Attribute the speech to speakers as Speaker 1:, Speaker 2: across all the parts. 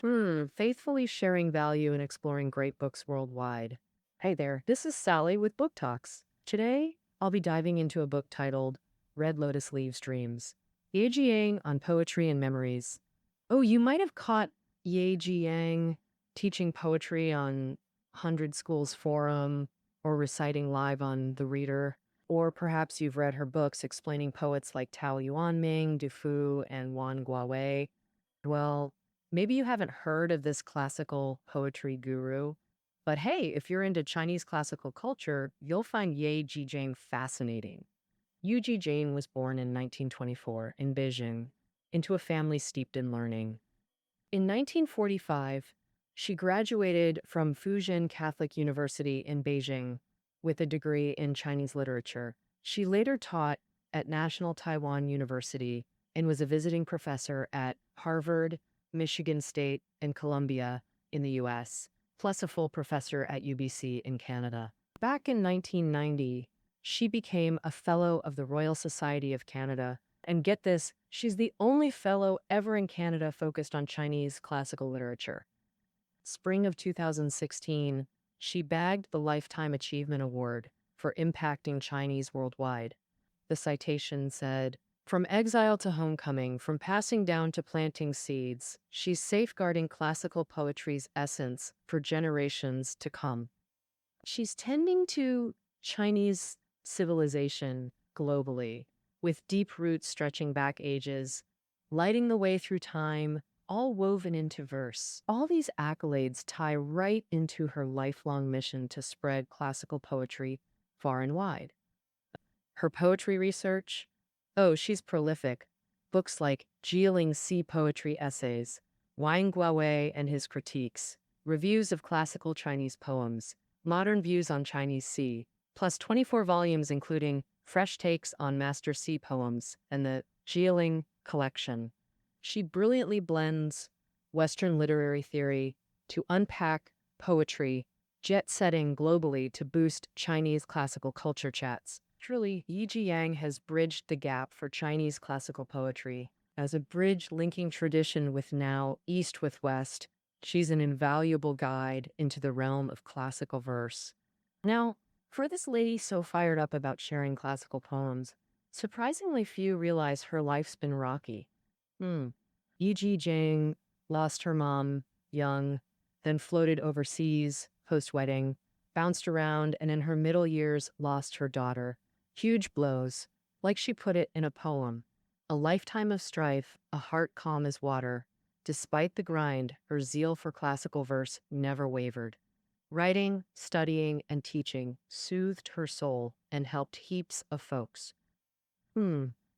Speaker 1: Faithfully sharing value and exploring great books worldwide. Hey there, this is Sally with Book Talks. Today, I'll be diving into a book titled Red Lotus Leaves Dreams. Yeh Chia-ying on Poetry and Memories. Oh, you might have caught Yeh Chia-ying teaching poetry on 100 Schools Forum or reciting live on The Reader. Or perhaps you've read her books explaining poets like Tao Yuanming, Dufu, and Wan Guowei. Well, maybe you haven't heard of this classical poetry guru, but hey, if you're into Chinese classical culture, you'll find Ye Jijing fascinating. Yu Jijing was born in 1924 in Beijing into a family steeped in learning. In 1945, she graduated from Fujian Catholic University in Beijing with a degree in Chinese literature. She later taught at National Taiwan University and was a visiting professor at Harvard, Michigan State, and Columbia in the US, plus a full professor at UBC in Canada. Back in 1990, she became a Fellow of the Royal Society of Canada. And get this, she's the only fellow ever in Canada focused on Chinese classical literature. Spring of 2016, she bagged the Lifetime Achievement Award for impacting Chinese worldwide. The citation said, "From exile to homecoming, from passing down to planting seeds, she's safeguarding classical poetry's essence for generations to come." She's tending to Chinese civilization globally, with deep roots stretching back ages, lighting the way through time, all woven into verse. All these accolades tie right into her lifelong mission to spread classical poetry far and wide. Her poetry research? Oh, she's prolific. Books like Jiaying Sea Poetry Essays, Wang Guowei and His Critiques, Reviews of Classical Chinese Poems, Modern Views on Chinese Sea, plus 24 volumes including Fresh Takes on Master Sea Poems and the Jiaying Collection. She brilliantly blends Western literary theory to unpack poetry, jet-setting globally to boost Chinese classical culture chats. Truly, Yeh Chia-ying has bridged the gap for Chinese classical poetry. As a bridge linking tradition with now East with West, she's an invaluable guide into the realm of classical verse. Now, for this lady so fired up about sharing classical poems, surprisingly few realize her life's been rocky. Yeh Chia-ying lost her mom young, then floated overseas post-wedding, bounced around, and in her middle years lost her daughter. Huge blows, like she put it in a poem. A lifetime of strife, a heart calm as water. Despite the grind, her zeal for classical verse never wavered. Writing, studying, and teaching soothed her soul and helped heaps of folks.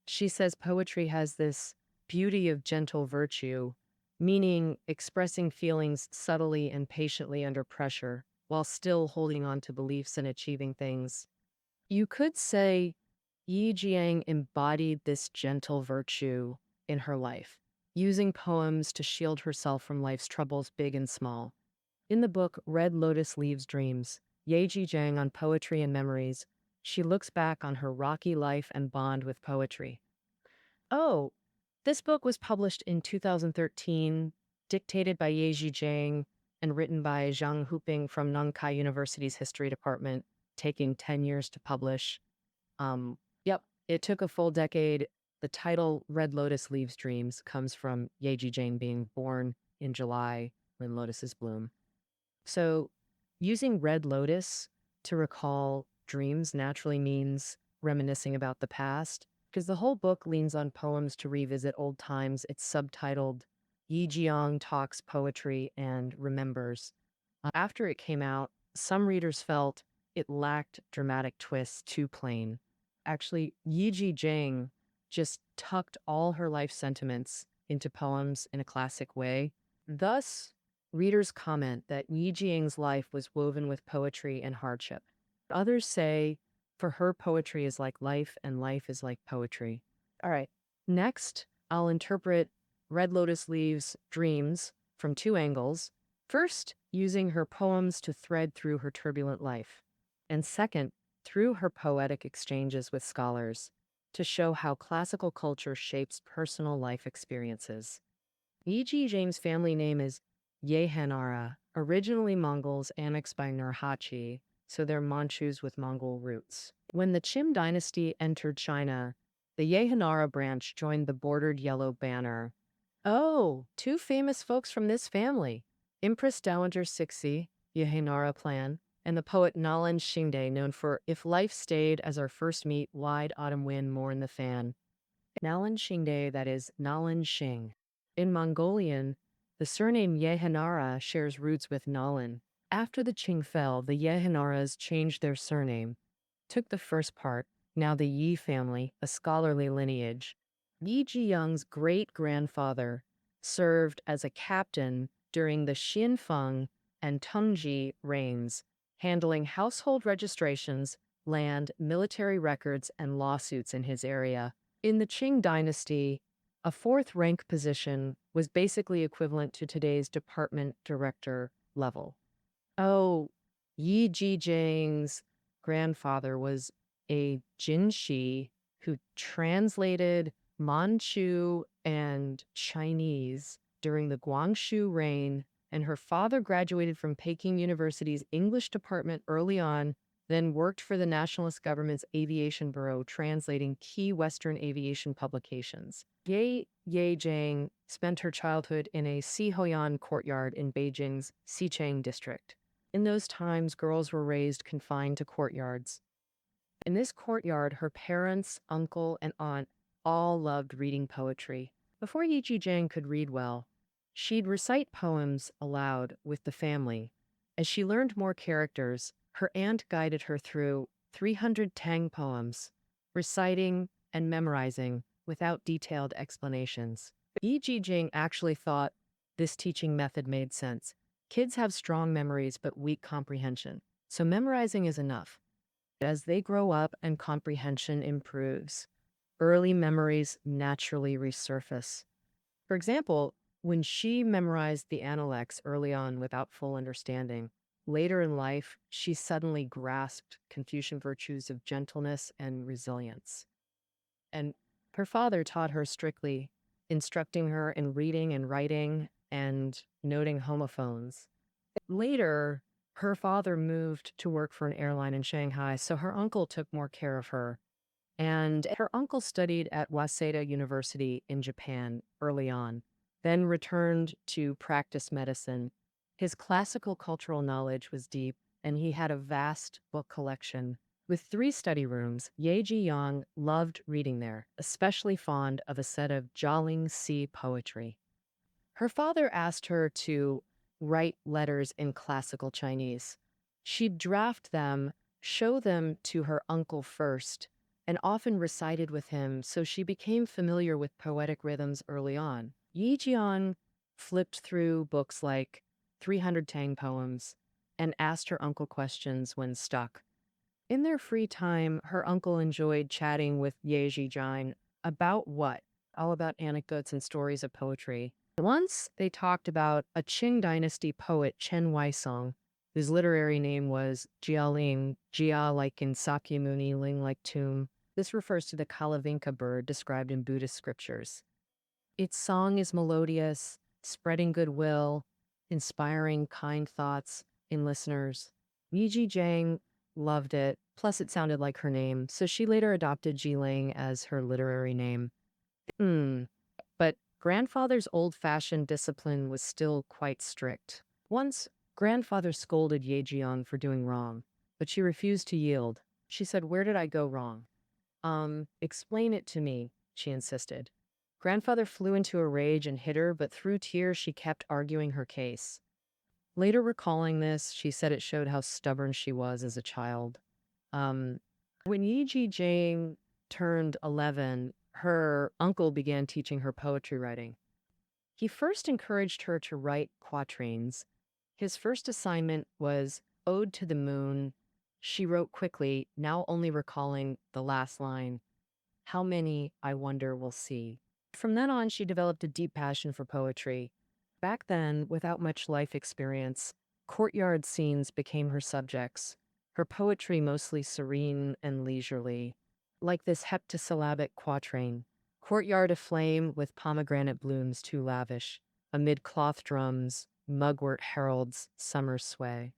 Speaker 1: She says poetry has this beauty of gentle virtue, meaning expressing feelings subtly and patiently under pressure, while still holding on to beliefs and achieving things. You could say Yeh Chia-ying embodied this gentle virtue in her life, using poems to shield herself from life's troubles, big and small. In the book Red Lotus Leaves Dreams, Yeh Chia-ying on Poetry and Memories, she looks back on her rocky life and bond with poetry. Oh, this book was published in 2013, dictated by Yeh Chia-ying and written by Zhang Huping from Nankai University's History Department, taking 10 years to publish. Yep, it took a full decade. The title Red Lotus Leaves Dreams comes from Yeh Chia-ying being born in July when lotuses bloom. So using red lotus to recall dreams naturally means reminiscing about the past, because the whole book leans on poems to revisit old times. It's subtitled Yeh Chia-ying Talks Poetry and Remembers. After it came out, some readers felt it lacked dramatic twists, too plain. Actually, Yeh Chia-ying just tucked all her life sentiments into poems in a classic way. Thus, readers comment that Yeh Chia-ying's life was woven with poetry and hardship. Others say, for her, poetry is like life and life is like poetry. All right, next, I'll interpret Red Lotus Leaves Dreams from two angles. First, using her poems to thread through her turbulent life. And second, through her poetic exchanges with scholars to show how classical culture shapes personal life experiences. Yeh Chia-ying's family name is Yehanara, originally Mongols annexed by Nurhaci, so they're Manchus with Mongol roots. When the Qim dynasty entered China, the Yehanara branch joined the bordered yellow banner. Oh, two famous folks from this family. Empress Dowager Cixi, Yehanara clan, and the poet Nalan Shingde, known for If Life Stayed as Our First Meet, Wide Autumn Wind, More in the Fan. Nalan Shingde, that is Nalan Xing. In Mongolian, the surname Yehanara shares roots with Nalan. After the Qing fell, the Yehanaras changed their surname, took the first part, now the Yi family, a scholarly lineage. Yeh Chia-ying's great-grandfather served as a captain during the Xianfeng and Tengji reigns, handling household registrations, land, military records, and lawsuits in his area. In the Qing dynasty, a fourth rank position was basically equivalent to today's department director level. Oh, Yi Jiaying's grandfather was a Jinshi who translated Manchu and Chinese during the Guangxu reign, and her father graduated from Peking University's English department early on, then worked for the nationalist government's aviation bureau translating key Western aviation publications. Yeh Chia-ying spent her childhood in a Sihoyan courtyard in Beijing's Xicheng district. In those times, girls were raised confined to courtyards. In this courtyard, her parents, uncle, and aunt all loved reading poetry. Before Yeh Chia-ying could read well, she'd recite poems aloud with the family. As she learned more characters, her aunt guided her through 300 Tang poems, reciting and memorizing without detailed explanations. Yeh Chia-ying actually thought this teaching method made sense. Kids have strong memories but weak comprehension, so memorizing is enough. As they grow up and comprehension improves, early memories naturally resurface. For example, when she memorized the Analects early on without full understanding, later in life, she suddenly grasped Confucian virtues of gentleness and resilience. And her father taught her strictly, instructing her in reading and writing and noting homophones. Later, her father moved to work for an airline in Shanghai, so her uncle took more care of her. And her uncle studied at Waseda University in Japan early on, then returned to practice medicine. His classical cultural knowledge was deep, and he had a vast book collection. With 3 study rooms, Yeh Chia-ying loved reading there, especially fond of a set of Jiaying Si poetry. Her father asked her to write letters in classical Chinese. She'd draft them, show them to her uncle first, and often recited with him, so she became familiar with poetic rhythms early on. Yeh Chia-ying flipped through books like 300 Tang poems and asked her uncle questions when stuck. In their free time, her uncle enjoyed chatting with Yeh Chia-ying about what? All about anecdotes and stories of poetry. Once they talked about a Qing dynasty poet, Chen Weisong, whose literary name was Jiaying, Jia like in Sakyamuni, Ling like tomb. This refers to the Kalavinka bird described in Buddhist scriptures. Its song is melodious, spreading goodwill, inspiring kind thoughts in listeners. Yeh Chia-ying loved it, plus it sounded like her name, so she later adopted Jiaying as her literary name. But grandfather's old-fashioned discipline was still quite strict. Once, grandfather scolded Yeh Chia-ying for doing wrong, but she refused to yield. She said, "Where did I go wrong?" Explain it to me," she insisted. Grandfather flew into a rage and hit her, but through tears she kept arguing her case. Later recalling this, she said it showed how stubborn she was as a child. When Yeh Chia-ying turned 11, her uncle began teaching her poetry writing. He first encouraged her to write quatrains. His first assignment was Ode to the Moon. She wrote quickly, now only recalling the last line, "How many, I wonder, will see." From then on, she developed a deep passion for poetry. Back then, without much life experience, courtyard scenes became her subjects, her poetry mostly serene and leisurely, like this heptasyllabic quatrain. Courtyard aflame with pomegranate blooms too lavish, amid cloth drums, Mugwort heralds summer's sway.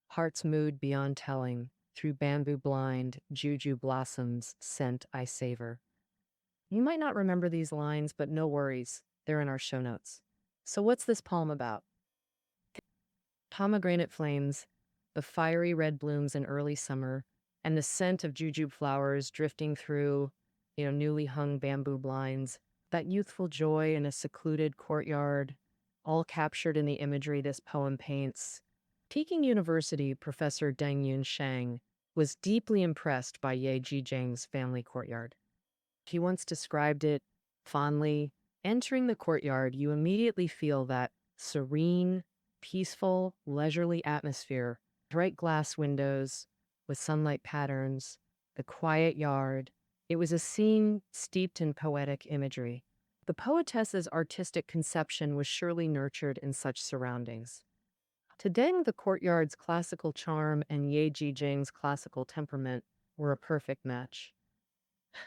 Speaker 1: Heart's mood beyond telling. Through bamboo blind, juju blossoms, scent I savor. You might not remember these lines, but no worries. They're in our show notes. So what's this poem about? Pomegranate flames, the fiery red blooms in early summer, and the scent of jujube flowers drifting through, newly hung bamboo blinds, that youthful joy in a secluded courtyard, all captured in the imagery this poem paints. Peking University professor Deng Yun Shang was deeply impressed by Yeh Chia-ying's family courtyard. He once described it fondly. Entering the courtyard, you immediately feel that serene, peaceful, leisurely atmosphere, bright glass windows with sunlight patterns, the quiet yard. It was a scene steeped in poetic imagery. The poetess's artistic conception was surely nurtured in such surroundings. To Deng, the courtyard's classical charm and Yeh Chia-ying's classical temperament were a perfect match.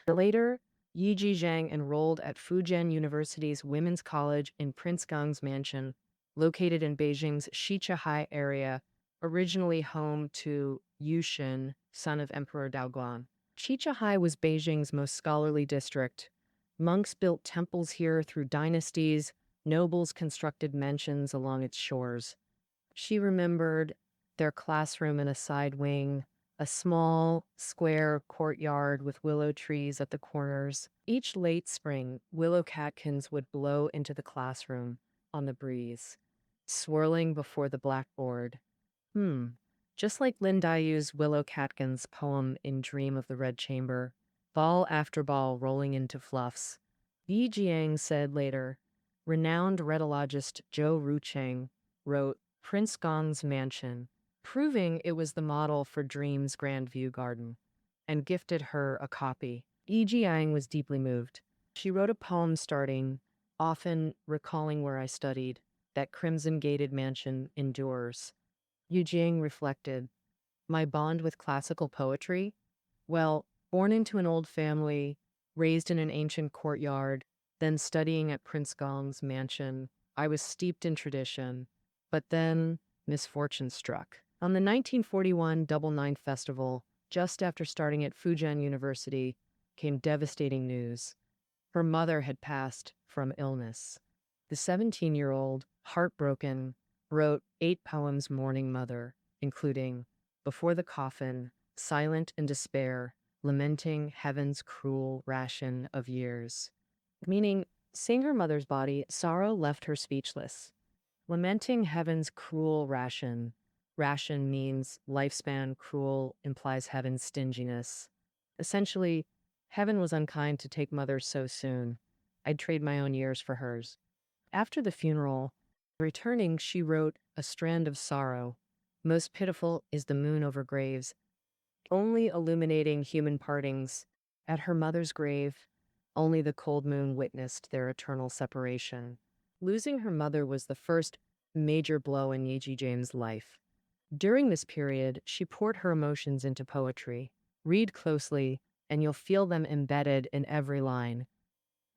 Speaker 1: Later, Yeh Chia-ying enrolled at Fujian University's Women's College in Prince Gang's mansion, located in Beijing's Shichahai area, originally home to Yu Xin, son of Emperor Daoguang. Shichahai was Beijing's most scholarly district. Monks built temples here through dynasties, nobles constructed mansions along its shores. She remembered their classroom in a side wing, a small, square courtyard with willow trees at the corners. Each late spring, willow catkins would blow into the classroom on the breeze, swirling before the blackboard. Just like Lin Dayu's Willow Catkins poem in Dream of the Red Chamber, ball after ball rolling into fluffs. Yi Jiaying said later, renowned retologist Zhou Rucheng wrote Prince Gong's Mansion, proving it was the model for Dream's Grand View Garden, and gifted her a copy. Yi Jiaying was deeply moved. She wrote a poem starting, often recalling where I studied, that crimson-gated mansion endures. Yu Jing reflected, my bond with classical poetry? Well, born into an old family, raised in an ancient courtyard, then studying at Prince Gong's mansion, I was steeped in tradition. But then misfortune struck. On the 1941 Double Nine Festival, just after starting at Fujian University, came devastating news. Her mother had passed from illness. The 17-year-old, heartbroken, wrote 8 poems mourning mother, including Before the Coffin, Silent in Despair, Lamenting Heaven's Cruel Ration of Years. Meaning, seeing her mother's body, sorrow left her speechless. Lamenting heaven's cruel ration. Ration means lifespan, cruel implies heaven's stinginess. Essentially, heaven was unkind to take mother so soon. I'd trade my own years for hers. After the funeral, returning, she wrote a strand of sorrow. Most pitiful is the moon over graves, only illuminating human partings. At her mother's grave, only the cold moon witnessed their eternal separation. Losing her mother was the first major blow in Yeh Chia-ying's life. During this period, she poured her emotions into poetry. Read closely, and you'll feel them embedded in every line.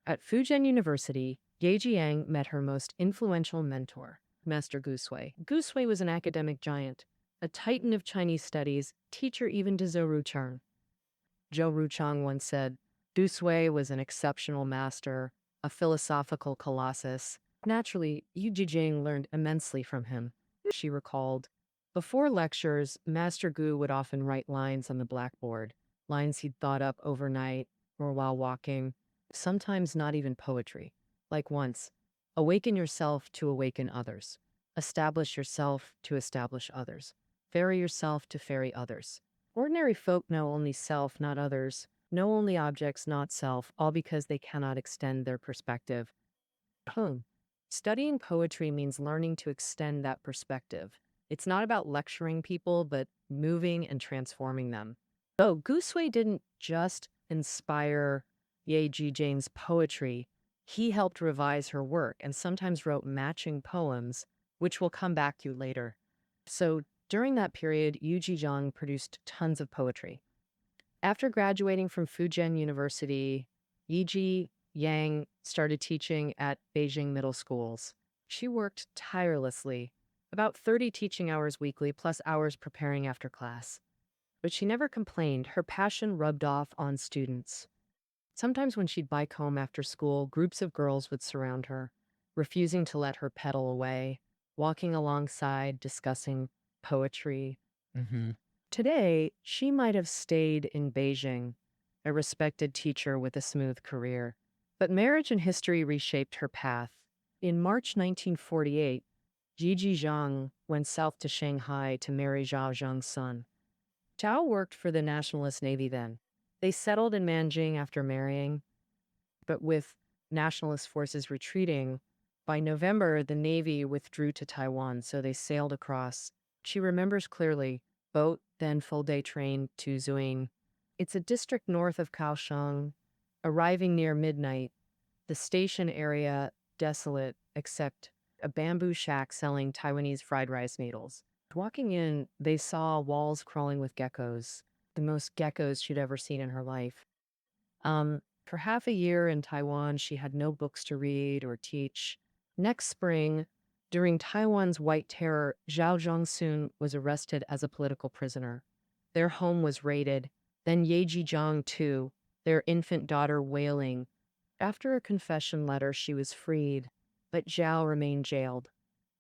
Speaker 1: At Fujian University, Yeh Chia-ying met her most influential mentor, Master Gu Sui. Gu Sui was an academic giant, a titan of Chinese studies, teacher even to Zhou Rucheng. Zhou Rucheng once said, Gu Sui was an exceptional master, a philosophical colossus. Naturally, Yeh Chia-ying learned immensely from him. She recalled, before lectures, Master Gu would often write lines on the blackboard, lines he'd thought up overnight or while walking, sometimes not even poetry. Like once, awaken yourself to awaken others. Establish yourself to establish others. Ferry yourself to ferry others. Ordinary folk know only self, not others. Know only objects, not self, all because they cannot extend their perspective. Studying poetry means learning to extend that perspective. It's not about lecturing people, but moving and transforming them. So Gu Sui didn't just inspire Yeh Chia-ying's poetry. He helped revise her work and sometimes wrote matching poems, which we'll come back to later. So during that period, Yeh Chia-ying produced tons of poetry. After graduating from Fujian University, Yeh Chia-ying started teaching at Beijing middle schools. She worked tirelessly, about 30 teaching hours weekly plus hours preparing after class. But she never complained. Her passion rubbed off on students. Sometimes when she'd bike home after school, groups of girls would surround her, refusing to let her pedal away, walking alongside, discussing poetry. Today, she might have stayed in Beijing, a respected teacher with a smooth career. But marriage and history reshaped her path. In March 1948, Ji Jiaying went south to Shanghai to marry Zhao Zheng's son. Zhao worked for the Nationalist Navy then. They settled in Nanjing after marrying, but with nationalist forces retreating, by November, the Navy withdrew to Taiwan, so they sailed across. She remembers clearly, boat, then full-day train to Jiaying. It's a district north of Kaohsiung. Arriving near midnight, the station area desolate except a bamboo shack selling Taiwanese fried rice noodles. Walking in, they saw walls crawling with geckos, the most geckos she'd ever seen in her life. For half a year in Taiwan, she had no books to read or teach. Next spring, during Taiwan's White Terror, Zhao Zhongsun was arrested as a political prisoner. Their home was raided, then Yeh Chia-ying too, their infant daughter wailing. After a confession letter, she was freed, but Zhao remained jailed.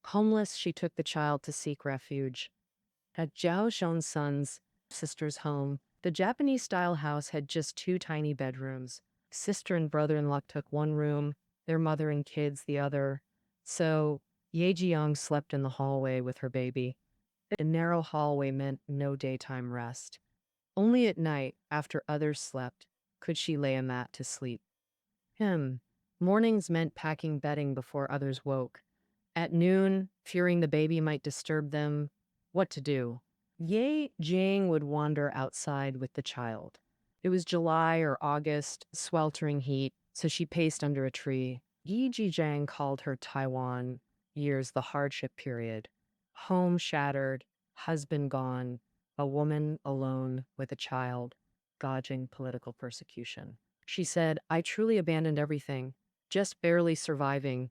Speaker 1: Homeless, she took the child to seek refuge. At Zhao Zhongson's sister's home, the Japanese-style house had just 2 tiny bedrooms. Sister and brother-in-law took one room, their mother and kids the other. So Yeh Chia-ying slept in the hallway with her baby. A narrow hallway meant no daytime rest. Only at night, after others slept, could she lay a mat to sleep. Mornings meant packing bedding before others woke. At noon, fearing the baby might disturb them, what to do? Yeh Chia-ying would wander outside with the child. It was July or August, sweltering heat, so she paced under a tree. Yeh Chia-ying called her Taiwan years the hardship period. Home shattered, husband gone, a woman alone with a child, dodging political persecution. She said, "I truly abandoned everything, just barely surviving."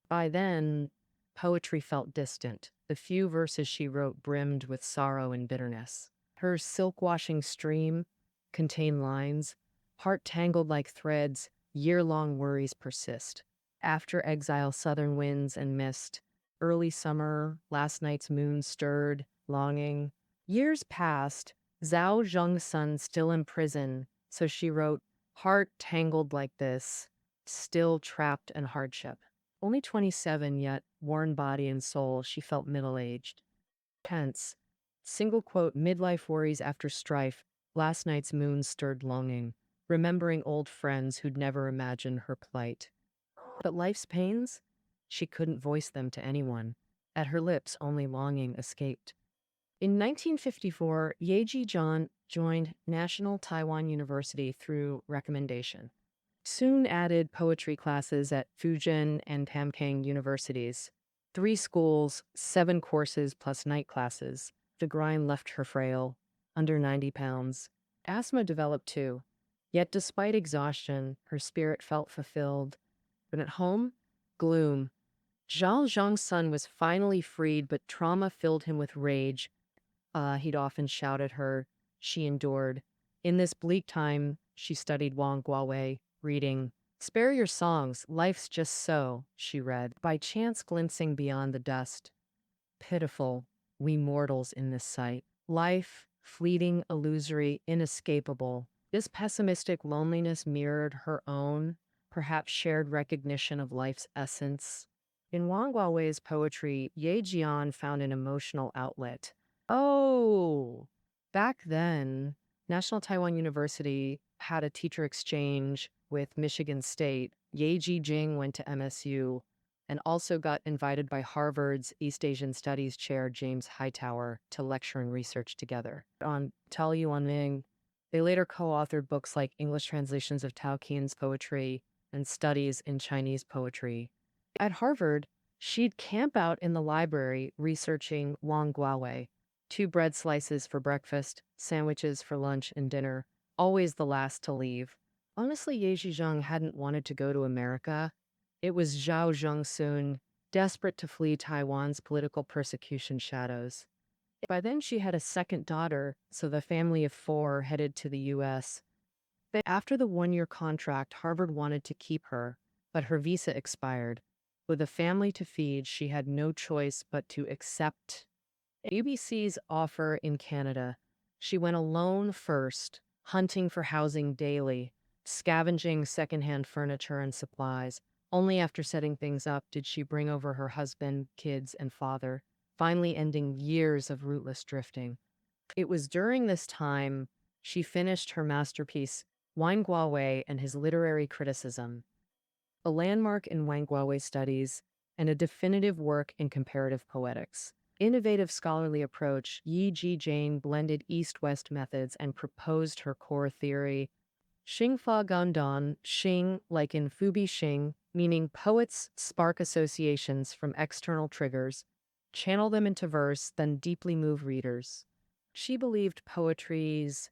Speaker 1: By then, poetry felt distant. The few verses she wrote brimmed with sorrow and bitterness. Her silk-washing stream contained lines, heart tangled like threads, year-long worries persist. After exile, southern winds and mist. Early summer, last night's moon stirred, longing. Years passed, Zhao Zheng's son still in prison, so she wrote, "Heart tangled like this, still trapped in hardship." Only 27, yet worn body and soul, she felt middle-aged. Tense. Single quote, midlife worries after strife, last night's moon stirred longing, remembering old friends who'd never imagined her plight. But life's pains? She couldn't voice them to anyone. At her lips, only longing escaped. In 1954, Yeh Chia-ying joined National Taiwan University through recommendation. Soon added poetry classes at Fujian and Tamkang universities. 3 schools, 7 courses plus night classes. The grind left her frail, under 90 pounds. Asthma developed too. Yet despite exhaustion, her spirit felt fulfilled. But at home, gloom. Zhao Zheng's son was finally freed, but trauma filled him with rage. He'd often shout at her. She endured. In this bleak time, she studied Wang Guowei, reading, "Spare your songs, life's just so," she read, by chance glimpsing beyond the dust. Pitiful, we mortals in this sight. Life, fleeting, illusory, inescapable. This pessimistic loneliness mirrored her own, perhaps shared recognition of life's essence. In Wang Guowei's poetry, Yeh Chia-ying found an emotional outlet. Oh, back then, National Taiwan University had a teacher exchange with Michigan State. Yeh Chia-ying went to MSU and also got invited by Harvard's East Asian Studies chair James Hightower to lecture and research together. On Tao Yuanming, they later co-authored books like English translations of Tao Qian's poetry and studies in Chinese poetry. At Harvard, she'd camp out in the library researching Wang Guowei. 2 bread slices for breakfast, sandwiches for lunch and dinner, always the last to leave. Honestly, Yeh Chia-ying hadn't wanted to go to America. It was Zhao Zhongsun, desperate to flee Taiwan's political persecution shadows. By then, she had a second daughter, so the family of four headed to the U.S. After the one-year contract, Harvard wanted to keep her, but her visa expired. With a family to feed, she had no choice but to accept UBC's offer in Canada. She went alone first, hunting for housing daily, scavenging secondhand furniture and supplies. Only after setting things up did she bring over her husband, kids, and father, finally ending years of rootless drifting. It was during this time she finished her masterpiece, Wang Guowei and His Literary Criticism, a landmark in Wang Guowei studies and a definitive work in comparative poetics. Innovative scholarly approach, Yeh Chia-ying blended East-West methods and proposed her core theory. Xingfa Gandan, Xing, like in Fubi Xing, meaning poets spark associations from external triggers, channel them into verse, then deeply move readers. She believed poetry's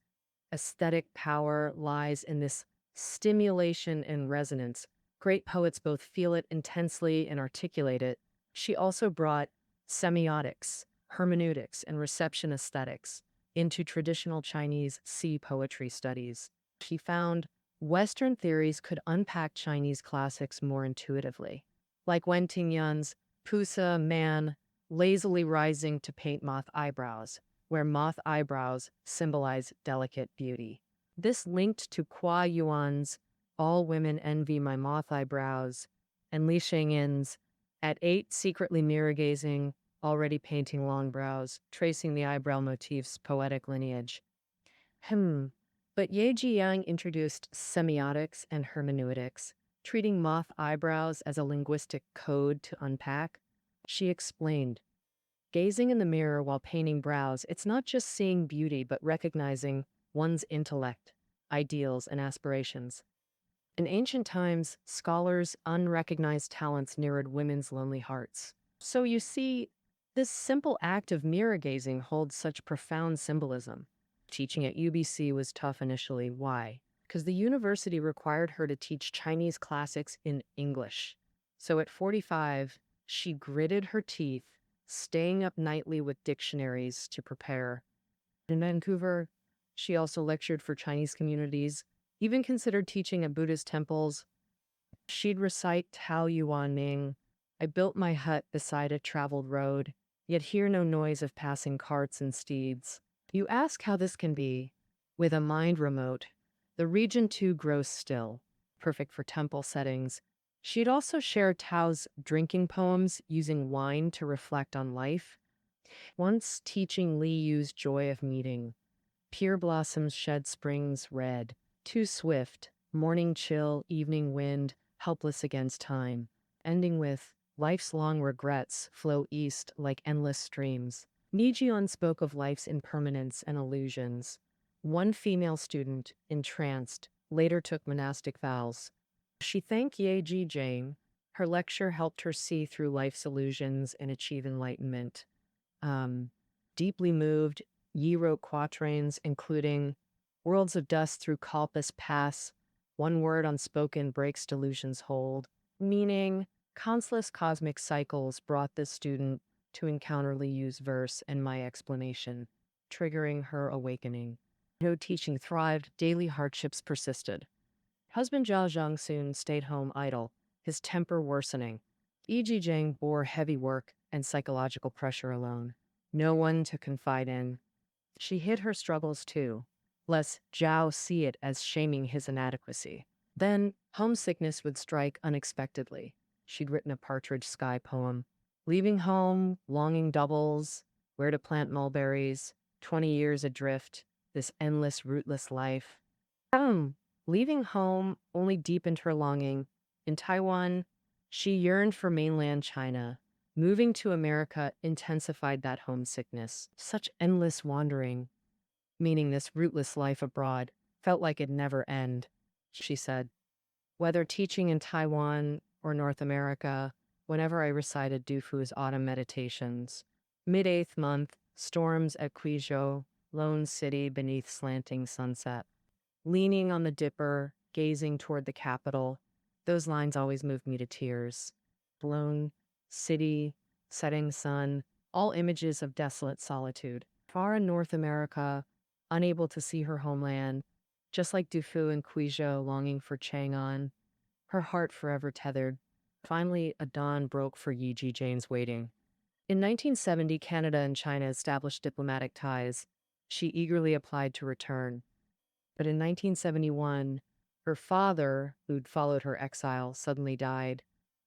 Speaker 1: aesthetic power lies in this stimulation and resonance. Great poets both feel it intensely and articulate it. She also brought semiotics, hermeneutics, and reception aesthetics into traditional Chinese sea poetry studies. She found Western theories could unpack Chinese classics more intuitively, like Wen Tingyun's Pusa Man lazily rising to paint moth eyebrows, where moth eyebrows symbolize delicate beauty. This linked to Hua Yuan's All Women Envy My Moth Eyebrows, and Li Shengyan's At 8 Secretly Mirror Gazing, Already Painting Long Brows, tracing the eyebrow motif's poetic lineage. But Yeh Chia-ying introduced semiotics and hermeneutics, treating moth eyebrows as a linguistic code to unpack. She explained, gazing in the mirror while painting brows, it's not just seeing beauty, but recognizing one's intellect, ideals, and aspirations. In ancient times, scholars' unrecognized talents mirrored women's lonely hearts. So you see, this simple act of mirror gazing holds such profound symbolism. Teaching at UBC was tough initially. Why? Because the university required her to teach Chinese classics in English. So at 45, she gritted her teeth, staying up nightly with dictionaries to prepare. In Vancouver, she also lectured for Chinese communities, even considered teaching at Buddhist temples. She'd recite Tao Yuan Ming, I built my hut beside a traveled road, yet hear no noise of passing carts and steeds. You ask how this can be. With a mind remote, the region too grows still, perfect for temple settings. She'd also share Tao's drinking poems using wine to reflect on life. Once teaching Li Yu's Joy of Meeting, pure blossoms shed spring's red, too swift, morning chill, evening wind, helpless against time, ending with life's long regrets flow east like endless streams. Nijian spoke of life's impermanence and illusions. One female student, entranced, later took monastic vows. She thanked Yeh Chia-ying. Her lecture helped her see through life's illusions and achieve enlightenment. Deeply moved, Yi wrote quatrains, including Worlds of dust through Kalpas pass, one word unspoken breaks delusion's hold, meaning countless cosmic cycles brought this student to encounter Li Yu's verse and my explanation, triggering her awakening. No teaching thrived, daily hardships persisted. Husband Zhao Zhang soon stayed home idle, his temper worsening. Yeh Chia-ying bore heavy work and psychological pressure alone. No one to confide in. She hid her struggles too, lest Zhao see it as shaming his inadequacy. Then, homesickness would strike unexpectedly. She'd written a Partridge Sky poem. Leaving home, longing doubles, where to plant mulberries, 20 years adrift, this endless, rootless life. Leaving home only deepened her longing. In Taiwan, she yearned for mainland China. Moving to America intensified that homesickness. Such endless wandering, meaning this rootless life abroad, felt like it'd never end. She said, whether teaching in Taiwan or North America, whenever I recited Du Fu's autumn meditations, mid-8th month, storms at Guizhou, lone city beneath slanting sunset. Leaning on the dipper, gazing toward the capital, those lines always moved me to tears. Blown city, setting sun, all images of desolate solitude. Far in North America, unable to see her homeland, just like Dufu and Cuijo longing for Chang'an, her heart forever tethered. Finally, a dawn broke for Yi Jiaying's waiting. In 1970, Canada and China established diplomatic ties. She eagerly applied to return. But in 1971, her father, who'd followed her exile, suddenly died.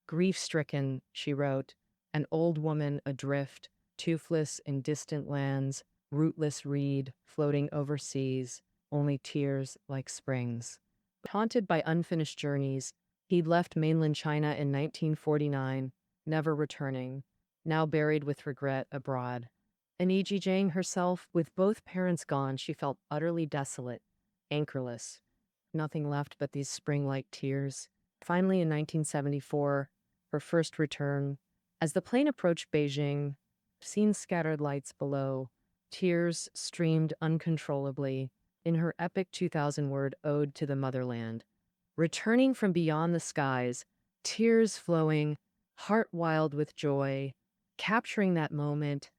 Speaker 1: Grief-stricken, she wrote, an old woman adrift, toothless in distant lands, rootless reed floating overseas, only tears like springs. Haunted by unfinished journeys, he left mainland China in 1949, never returning, now buried with regret abroad. And Yi Jiaying herself, with both parents gone, she felt utterly desolate, anchorless, nothing left but these spring-like tears. Finally, in 1974, her first return, as the plane approached Beijing, seen scattered lights below, tears streamed uncontrollably in her epic 2,000-word ode to the motherland. Returning from beyond the skies, tears flowing, heart wild with joy, capturing that moment,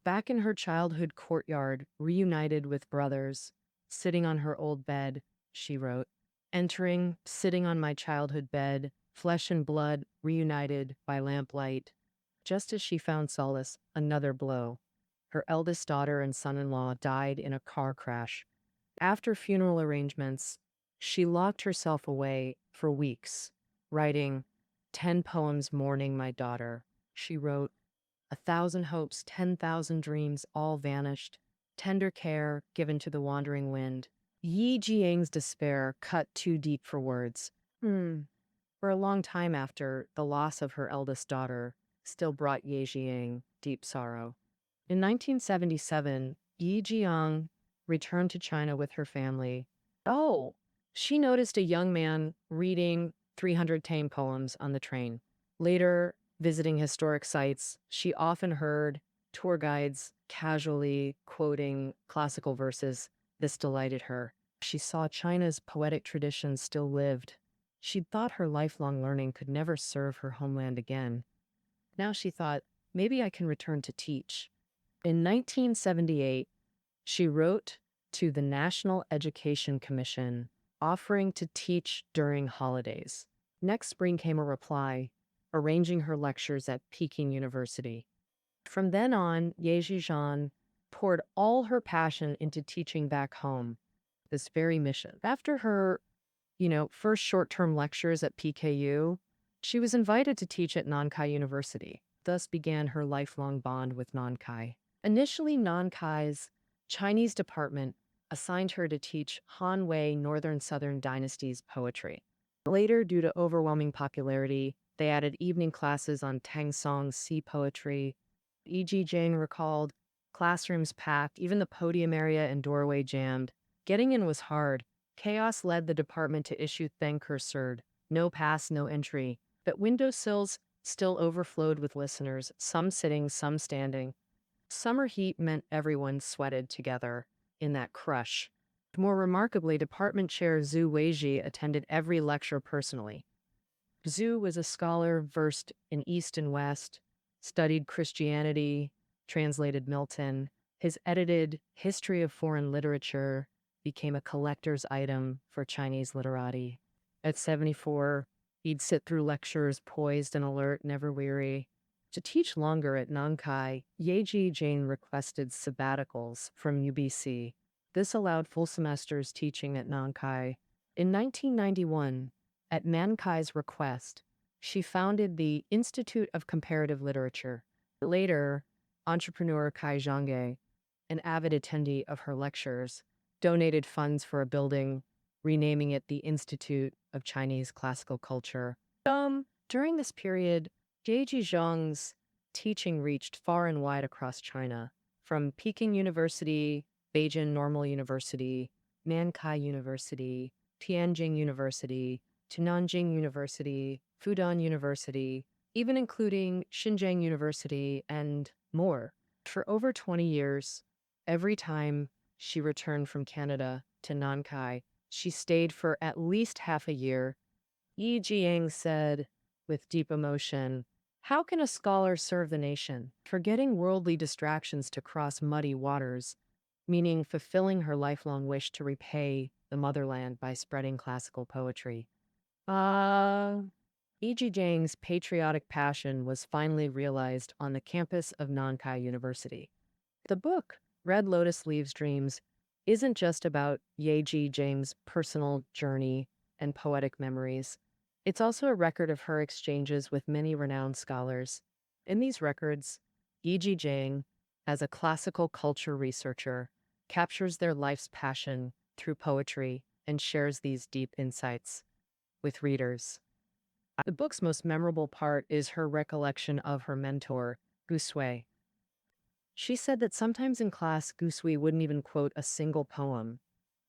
Speaker 1: back in her childhood courtyard, reunited with brothers, sitting on her old bed, she wrote, entering, sitting on my childhood bed, flesh and blood reunited by lamplight. Just as she found solace, another blow. Her eldest daughter and son-in-law died in a car crash. After funeral arrangements, she locked herself away for weeks, writing 10 poems mourning my daughter. She wrote, 1,000 hopes, 10,000 dreams, all vanished. Tender care given to the wandering wind. Yi Jiaying's despair cut too deep for words. For a long time after, the loss of her eldest daughter still brought Yeh Chia-ying deep sorrow. In 1977, Yeh Chia-ying returned to China with her family. Oh, she noticed a young man reading 300 tame poems on the train. Later, visiting historic sites, she often heard tour guides casually quoting classical verses. This delighted her. She saw China's poetic tradition still lived. She'd thought her lifelong learning could never serve her homeland again. Now she thought, maybe I can return to teach. In 1978, she wrote to the National Education Commission, offering to teach during holidays. Next spring came a reply, arranging her lectures at Peking University. From then on, Yeh Chia-ying poured all her passion into teaching back home, this very mission. After her, first short-term lectures at PKU, she was invited to teach at Nankai University. Thus began her lifelong bond with Nankai. Initially, Nankai's Chinese department assigned her to teach Han Wei Northern Southern Dynasty's poetry. Later, due to overwhelming popularity, they added evening classes on Tang Song's sea poetry. Yi Jiaying recalled, classrooms packed, even the podium area and doorway jammed. Getting in was hard. Chaos led the department to issue Thankurserd, no pass, no entry. But windowsills still overflowed with listeners, some sitting, some standing. Summer heat meant everyone sweated together in that crush. More remarkably, Department Chair Zhu Weiji attended every lecture personally. Zhu was a scholar versed in East and West, studied Christianity, translated Milton. His edited History of Foreign Literature became a collector's item for Chinese literati. At 74, he'd sit through lectures poised and alert, never weary. To teach longer at Nankai, Yeh Chia-ying requested sabbaticals from UBC. This allowed full semesters teaching at Nankai. In 1991, at Nankai's request, she founded the Institute of Comparative Literature. Later, entrepreneur Kai Zhangge, an avid attendee of her lectures, donated funds for a building, renaming it the Institute of Chinese Classical Culture. During this period, Yeh Chia-ying's teaching reached far and wide across China, from Peking University, Beijing Normal University, Nankai University, Tianjin University, to Nanjing University, Fudan University, even including Xinjiang University and more. For over 20 years, every time she returned from Canada to Nankai, she stayed for at least half a year. Yi Jiaying said, with deep emotion, How can a scholar serve the nation? Forgetting worldly distractions to cross muddy waters, meaning fulfilling her lifelong wish to repay the motherland by spreading classical poetry. Jiaying's patriotic passion was finally realized on the campus of Nankai University. The book, Red Lotus Leaves Dreams, isn't just about Yeh Chia-ying's personal journey and poetic memories. It's also a record of her exchanges with many renowned scholars. In these records, Yeh Chia-ying, as a classical culture researcher, captures their life's passion through poetry and shares these deep insights with readers. The book's most memorable part is her recollection of her mentor, Gu Sui. She said that sometimes in class, Gu Sui wouldn't even quote a single poem.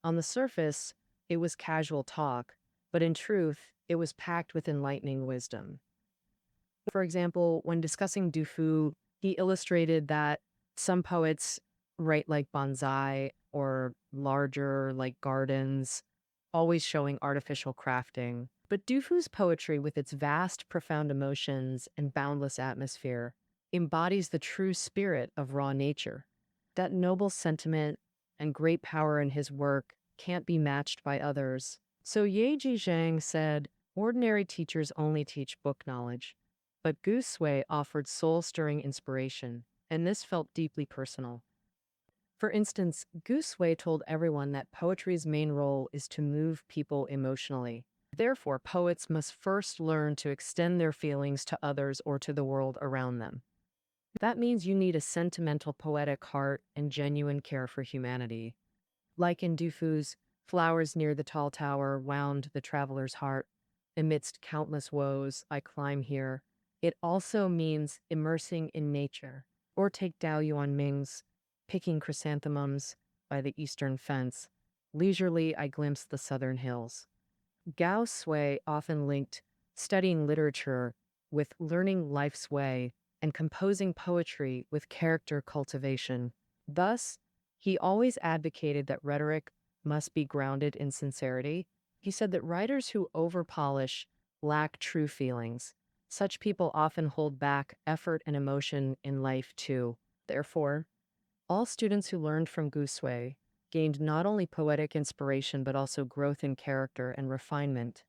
Speaker 1: On the surface, it was casual talk, but in truth, it was packed with enlightening wisdom. For example, when discussing Du Fu, he illustrated that some poets write like bonsai or larger like gardens, always showing artificial crafting. But Du Fu's poetry, with its vast, profound emotions and boundless atmosphere, embodies the true spirit of raw nature. That noble sentiment and great power in his work can't be matched by others. So Yeh Chia-ying said, ordinary teachers only teach book knowledge. But Gu Sui offered soul-stirring inspiration, and this felt deeply personal. For instance, Gu Sui told everyone that poetry's main role is to move people emotionally. Therefore, poets must first learn to extend their feelings to others or to the world around them. That means you need a sentimental, poetic heart and genuine care for humanity. Like in Du Fu's Flowers Near the Tall Tower wound the traveler's heart. Amidst countless woes, I climb here. It also means immersing in nature. Or take Dao Yuan Ming's Picking Chrysanthemums by the Eastern Fence. Leisurely, I glimpse the southern hills. Gao Sui often linked studying literature with learning life's way and composing poetry with character cultivation. Thus, he always advocated that rhetoric must be grounded in sincerity. He said that writers who overpolish lack true feelings. Such people often hold back effort and emotion in life too. Therefore, all students who learned from Gu Sui gained not only poetic inspiration but also growth in character and refinement.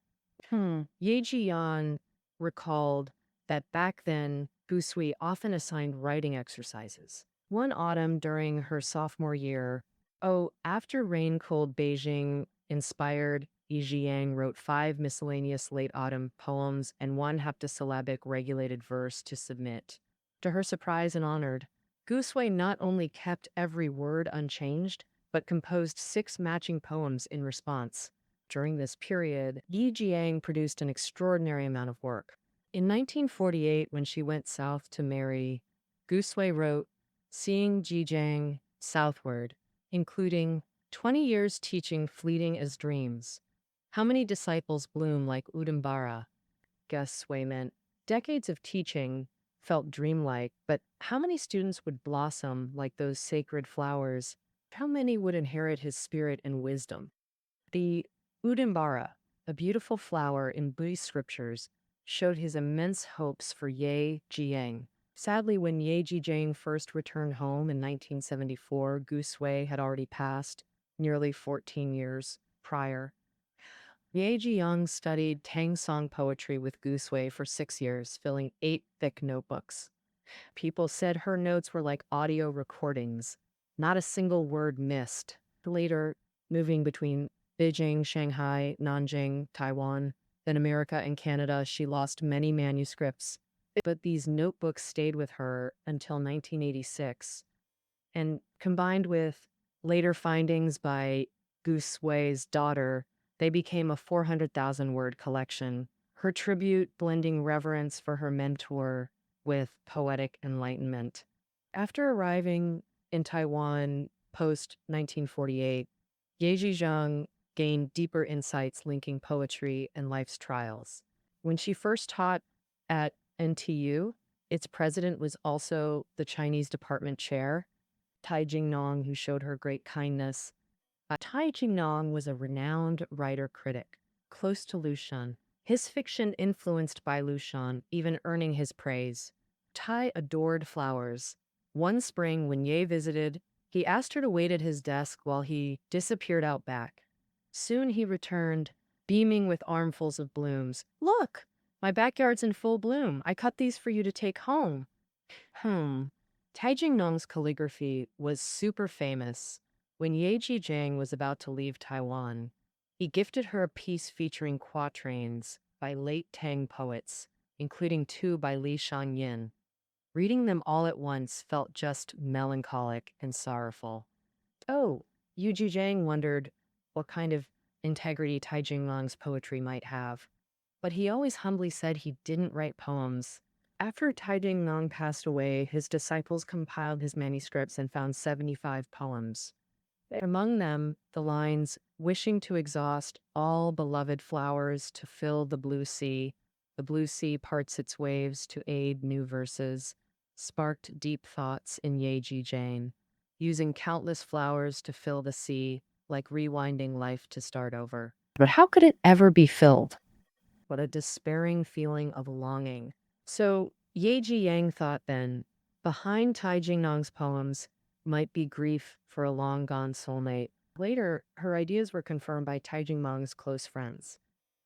Speaker 1: Yeh Chia-ying recalled that back then, Gu Sui often assigned writing exercises. One autumn during her sophomore year, after rain-cold Beijing inspired, Yeh Chia-ying wrote 5 miscellaneous late autumn poems and 1 heptasyllabic regulated verse to submit. To her surprise and honored, Gu Sui not only kept every word unchanged, but composed 6 matching poems in response. During this period, Yeh Chia-ying produced an extraordinary amount of work. In 1948, when she went south to marry, Gu Sui wrote, Seeing Jiaying Southward, including 20 years teaching fleeting as dreams. How many disciples bloom like Udambara? Gu Sui meant decades of teaching felt dreamlike, but how many students would blossom like those sacred flowers? How many would inherit his spirit and wisdom? The Udambara, a beautiful flower in Buddhist scriptures, showed his immense hopes for Yeh Chia-ying. Sadly, when Yeh Chia-ying first returned home in 1974, Gu Sui had already passed, nearly 14 years prior. Yeh Chia-ying studied Tang Song poetry with Gu Sui for 6 years, filling 8 thick notebooks. People said her notes were like audio recordings. Not a single word missed. Later, moving between Beijing, Shanghai, Nanjing, Taiwan, then America and Canada, she lost many manuscripts. But these notebooks stayed with her until 1986. And combined with later findings by Gu Sui's daughter, they became a 400,000 word collection. Her tribute blending reverence for her mentor with poetic enlightenment. After arriving in Taiwan post 1948, Yeh Chia-ying gained deeper insights linking poetry and life's trials. When she first taught at NTU, its president was also the Chinese department chair, Tai Jingnong, who showed her great kindness. Tai Jingnong was a renowned writer critic, close to Lu Shan. His fiction influenced by Lushan, even earning his praise. Tai adored flowers. One spring, when Ye visited, he asked her to wait at his desk while he disappeared out back. Soon he returned, beaming with armfuls of blooms. Look, my backyard's in full bloom. I cut these for you to take home. Hmm. Tai Jingnong's calligraphy was super famous. When Yeh Chia-ying was about to leave Taiwan, he gifted her a piece featuring quatrains by late Tang poets, including two by Li Shangyin. Reading them all at once felt just melancholic and sorrowful. Oh, Yu Jiaying wondered what kind of integrity Tai Jinglong's poetry might have, but he always humbly said he didn't write poems. After Tai Jinglong passed away, his disciples compiled his manuscripts and found 75 poems. Among them, the lines, wishing to exhaust all beloved flowers to fill the blue sea parts its waves to aid new verses, sparked deep thoughts in Ye Jiaying, using countless flowers to fill the sea, like rewinding life to start over. But how could it ever be filled? What a despairing feeling of longing. So Ye Jiaying thought then, behind Tai Jingnong's poems might be grief for a long-gone soulmate. Later, her ideas were confirmed by Tai Jinglong's close friends.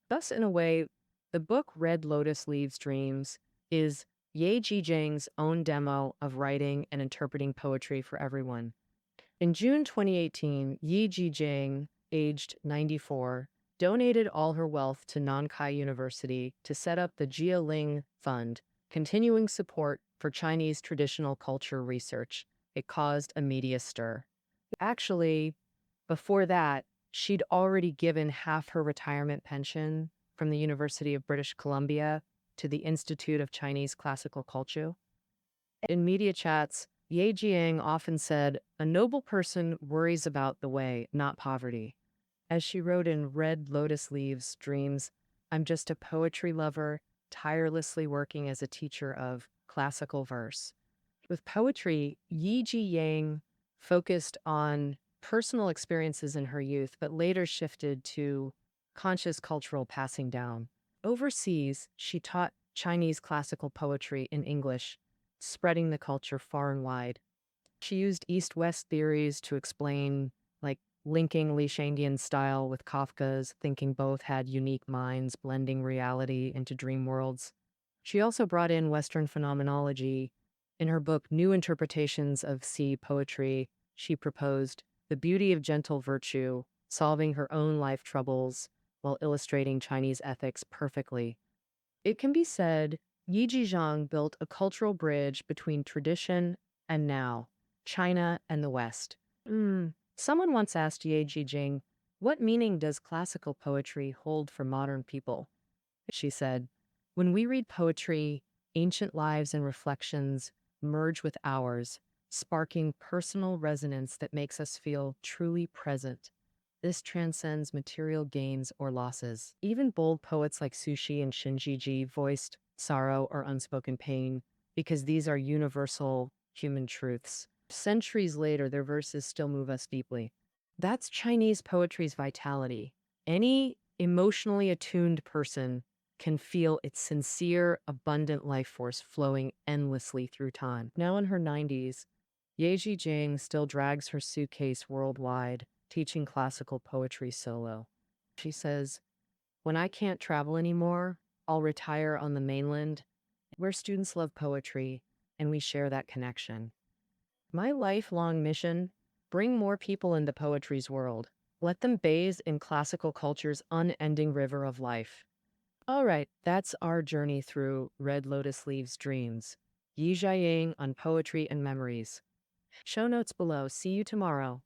Speaker 1: Thus, in a way, the book Red Lotus Leaves Dreams is Ye Jiaying's own demo of writing and interpreting poetry for everyone. In June 2018, Ye Jiaying, aged 94, donated all her wealth to Nankai University to set up the Jiaying Fund, continuing support for Chinese traditional culture research. It caused a media stir. Actually, before that, she'd already given half her retirement pension from the University of British Columbia to the Institute of Chinese Classical Culture. In media chats, Ye Jiaying often said, "A noble person worries about the way, not poverty." As she wrote in Red Lotus Leaves Dreams, "I'm just a poetry lover, tirelessly working as a teacher of classical verse." With poetry, Ye Jiaying focused on personal experiences in her youth, but later shifted to conscious cultural passing down. Overseas, she taught Chinese classical poetry in English, spreading the culture far and wide. She used East-West theories to explain, like linking Li Shangdian's style with Kafka's, thinking both had unique minds, blending reality into dream worlds. She also brought in Western phenomenology. In her book, New Interpretations of Sea Poetry, she proposed the beauty of gentle virtue, solving her own life troubles while illustrating Chinese ethics perfectly. It can be said Ye Jiaying built a cultural bridge between tradition and now, China and the West. Someone once asked Ye Jiaying, "What meaning does classical poetry hold for modern people?" She said, "When we read poetry, ancient lives and reflections merge with ours, sparking personal resonance that makes us feel truly present. This transcends material gains or losses." Even bold poets like Sushi and Shinjiji voiced sorrow or unspoken pain because these are universal human truths. Centuries later, their verses still move us deeply. That's Chinese poetry's vitality. Any emotionally attuned person can feel its sincere, abundant life force flowing endlessly through time. Now in her 90s, Ye Jiaying still drags her suitcase worldwide, teaching classical poetry solo. She says, "When I can't travel anymore, I'll retire on the mainland, where students love poetry, and we share that connection. My lifelong mission, bring more people into poetry's world. Let them bathe in classical culture's unending river of life." All right, that's our journey through Red Lotus Leaves Dreams. Yi Jiaying on poetry and memories. Show notes below. See you tomorrow.